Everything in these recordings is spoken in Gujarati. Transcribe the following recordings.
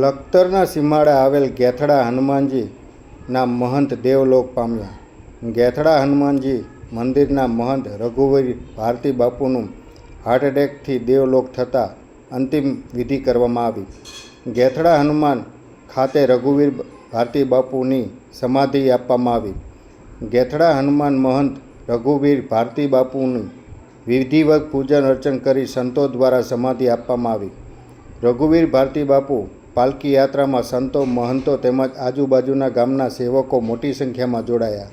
લખતરના સીમાડે આવેલ ગેથડા હનુમાનજીના મહંત દેવલોક પામ્યા. ગેથડા હનુમાનજી મંદિરના મહંત રઘુવીર ભારતી બાપુનું હાર્ટ એટેકથી દેવલોક થતાં અંતિમ વિધિ કરવામાં આવી. ગેથડા હનુમાન ખાતે રઘુવીર ભારતી બાપુની સમાધિ આપવામાં આવી. ગેથડા હનુમાન મહંત રઘુવીર ભારતી બાપુનું વિધિવત પૂજન અર્ચન કરી સંતો દ્વારા સમાધિ આપવામાં આવી. રઘુવીર ભારતી બાપુ પાલકી યાત્રામાં સંતો, મહંતો તેમજ આજુબાજુના ગામના સેવકો મોટી સંખ્યામાં જોડાયા.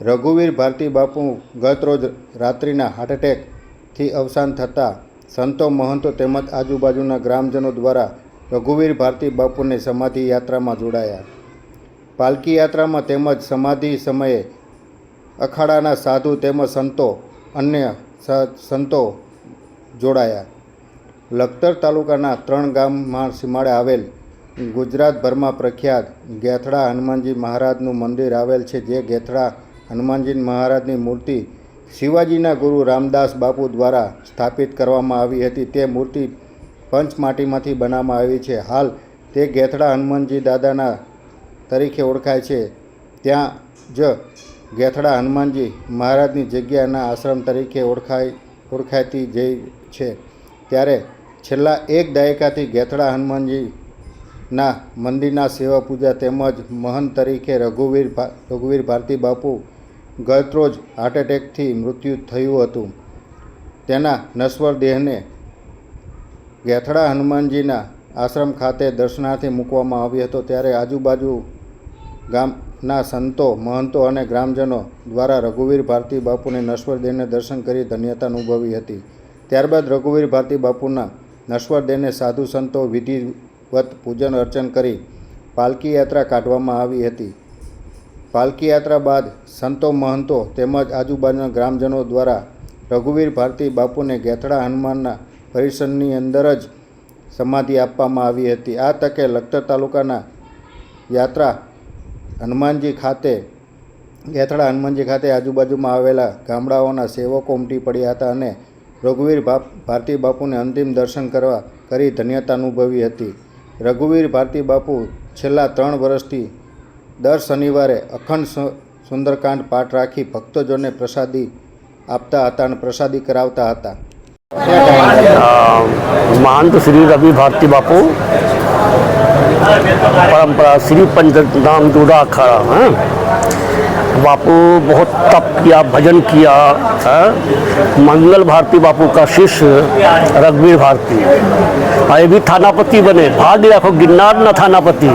રઘુવીર ભારતી બાપુ ગતરોજ રાત્રિના હાર્ટ એટેકથી અવસાન થતાં સંતો, મહંતો તેમજ આજુબાજુના ગ્રામજનો દ્વારા રઘુવીર ભારતી બાપુને સમાધિ યાત્રામાં જોડાયા. પાલકી યાત્રામાં તેમજ સમાધિ સમયે અખાડાના સાધુ તેમજ અન્ય સંતો જોડાયા. લખતર તાલુકાના 3 ગામમાં સીમાડે આવેલ ગુજરાતભરમાં પ્રખ્યાત ગેથડા હનુમાનજી મહારાજનું મંદિર આવેલ છે. જે ગેથડા હનુમાનજી મહારાજની મૂર્તિ શિવાજીના ગુરુ રામદાસ બાપુ દ્વારા સ્થાપિત કરવામાં આવી હતી. તે મૂર્તિ પંચમાટીમાંથી બનાવવામાં આવી છે. હાલ તે ગેથડા હનુમાનજી દાદાના તરીકે ઓળખાય છે. ત્યાં જ ગેથડા હનુમાનજી મહારાજની જગ્યાના આશ્રમ તરીકે ઓળખાતી જઈ છે. ત્યારે છેલ્લા 1 દાયકાથી ગેથડા હનુમાનજીના મંદિરના સેવા પૂજા તેમજ મહંત તરીકે રઘુવીર ભારતી બાપુ ગતરોજ હાર્ટ એટેકથી મૃત્યુ થયું હતું. તેના નશ્વર દેહને ગેથડા હનુમાનજીના આશ્રમ ખાતે દર્શનાર્થે મૂકવામાં આવ્યો હતો. ત્યારે આજુબાજુ ગામના સંતો, મહંતો અને ગ્રામજનો દ્વારા રઘુવીર ભારતી બાપુને નશ્વર દેહને દર્શન કરી ધન્યતા અનુભવી હતી. ત્યારબાદ રઘુવીર ભારતી બાપુના નશ્વર દેહને સાધુ સંતો વિધિવત પૂજન અર્ચન કરી પાલકી યાત્રા કાઢવામાં આવી હતી. પાલકી યાત્રા બાદ સંતો, મહંતો તેમજ આજુબાજુના ગ્રામજનો દ્વારા રઘુવીર ભારતી બાપુને ગેથડા હનુમાનના પરિસરની અંદર જ સમાધિ આપવામાં આવી હતી. આ તકે લખતર તાલુકાના યાત્રા હનુમાનજી ખાતે ગેથડા હનુમાનજી ખાતે આજુબાજુમાં આવેલા ગામડાઓના સેવકો ઉમટી પડ્યા હતા અને રઘુવીર ભારતી બાપુને અંતિમ દર્શન કરી ધન્યતા અનુભવી હતી. રઘુવીર ભારતી બાપુ છેલ્લા 3 વર્ષથી દર શનિવારે અખંડ સુંદરકાંડ પાઠ રાખી ભક્તજનોને પ્રસાદી આપતા હતા અને પ્રસાદી કરાવતા હતા. महंत श्री रवि भारती बापू परंपरा श्री पंचनाम जोड़ा अखाड़ा है। बापू बहुत तप किया, भजन किया है। मंगल भारती बापू का शिष्य रघुवीर भारती ये भी थानापति बने। भाग्य रखो गिरनार न थानापति,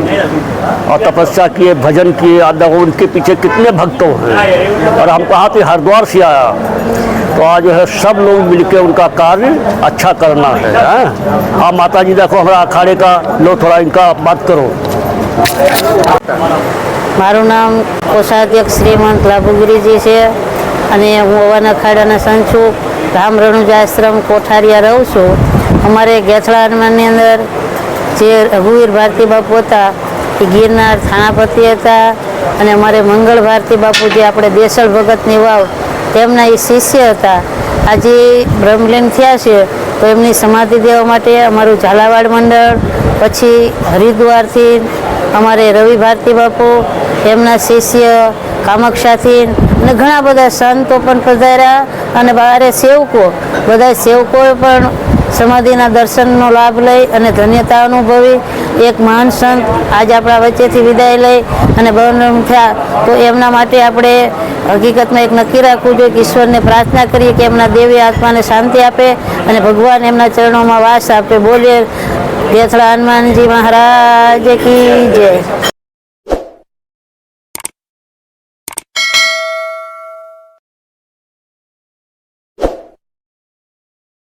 और तपस्या किए, भजन किए। उनके पीछे कितने भक्तों हैं। और हम कहाँ थे, हरिद्वार से आया। तो आज जो है सब लोग मिलकर उनका कार्य अच्छा करना है। हाँ माता जी देखो हमारा अखाड़े का लो, थोड़ा इनका बात करो। મારું નામ કોષાધ્યક્ષ શ્રીમંત લાભુગીરીજી છે અને હું હવન અખાડાના સંત છું. રામ રણુજાશ્રમ કોઠારિયા રહું છું. અમારે ગેથડા હનુમાનની અંદર જે રઘુવીર ભારતી બાપુ હતા એ ગિરનાર થાણાપતિ હતા અને અમારે મંગળ ભારતી બાપુ જે આપણે દેસળ ભગતની વાવ તેમના એ શિષ્ય હતા. આજે બ્રહ્મલીન થયા છે તો એમની સમાધિ દેવા માટે અમારું ઝાલાવાડ મંડળ, પછી હરિદ્વારથી અમારે રવિ ભારતી બાપુ, એમના શિષ્ય કામાક્ષાથી અને ઘણા બધા સંતો પણ પધાર્યા અને બહારે સેવકો, બધા સેવકોએ પણ સમાધિના દર્શનનો લાભ લઈ અને ધન્યતા અનુભવી. એક મહાન સંત આજ આપણા વચ્ચેથી વિદાય લઈ અને બહુનમ થયા, તો એમના માટે આપણે હકીકતમાં એક નક્કી રાખવું જોઈએ કે ઈશ્વરને પ્રાર્થના કરીએ કે એમના દેવી આત્માને શાંતિ આપે અને ભગવાન એમના ચરણોમાં વાસ આપે. બોલીએ ગેથડા હનુમાનજી મહારાજ કી જય.